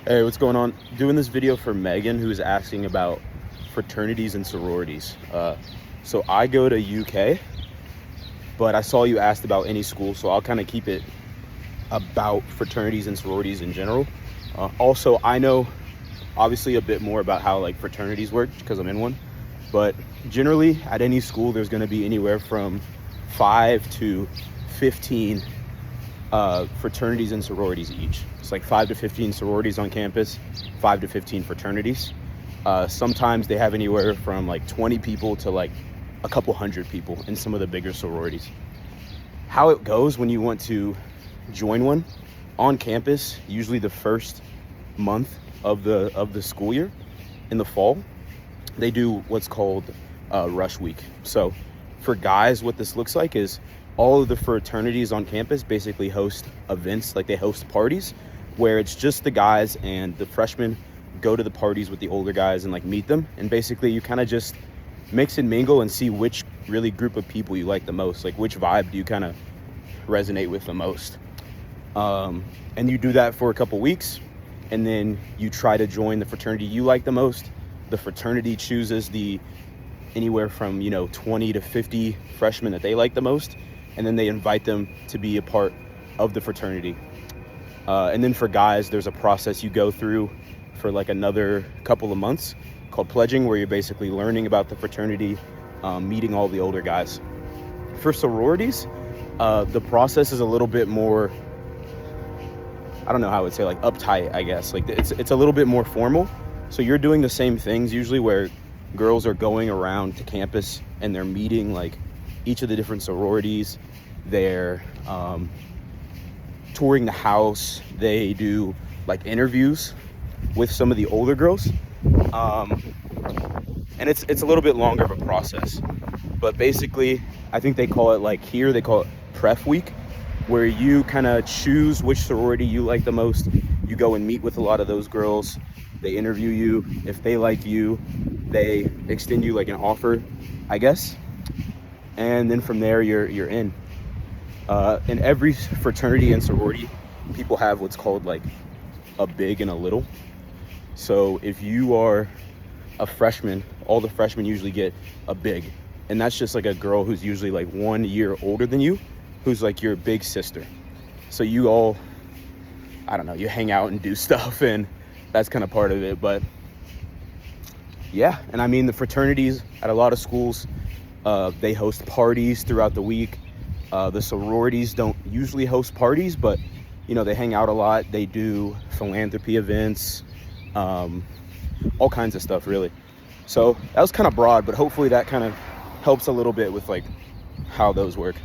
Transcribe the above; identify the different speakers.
Speaker 1: Hey, what's going on? Doing this video for Megan, who's asking about fraternities and sororities. So I go to UK, but I saw you asked about any school, so I'll kind of keep it about fraternities and sororities in general. Also, I know obviously a bit more about how like fraternities work because I'm in one, but generally at any school, there's going to be anywhere from 5 to 15 fraternities and sororities each. It's like 5 to 15 sororities on campus, 5 to 15 fraternities. Sometimes they have anywhere from like 20 people to like a couple hundred people in some of the bigger sororities. How it goes when you want to join one on campus, usually the first month of the school year in the fall, they do what's called rush week. So for guys, what this looks like is all of the fraternities on campus basically host events, like they host parties where it's just the guys, and the freshmen go to the parties with the older guys and like meet them. And basically you kind of just mix and mingle and see which really group of people you like the most, like which vibe do you kind of resonate with the most. And you do that for a couple weeks, and then you try to join the fraternity you like the most. The fraternity chooses the anywhere from 20 to 50 freshmen that they like the most, and then they invite them to be a part of the fraternity. And then for guys, there's a process you go through for like another couple of months called pledging, where you're basically learning about the fraternity, meeting all the older guys. For sororities, the process is a little bit more, I don't know how I would say, like uptight, I guess. Like it's a little bit more formal. So you're doing the same things usually, where girls are going around to campus and they're meeting like each of the different sororities. They're touring the house. They do like interviews with some of the older girls. And it's a little bit longer of a process. But basically, I think they call it, like here, they call it pref week, where you kind of choose which sorority you like the most. You go and meet with a lot of those girls. They interview you. If they like you, they extend you like an offer, I guess. And then from there, you're in. In every fraternity and sorority, people have what's called like a big and a little. So if you are a freshman, all the freshmen usually get a big. And that's just like a girl who's usually like 1 year older than you, who's like your big sister. So you all, I don't know, you hang out and do stuff, and that's kind of part of it. But yeah, and I mean, the fraternities at a lot of schools, they host parties throughout the week. The sororities don't usually host parties, but they hang out a lot. They do philanthropy events, all kinds of stuff, really. So that was kind of broad, but hopefully that kind of helps a little bit with like how those work.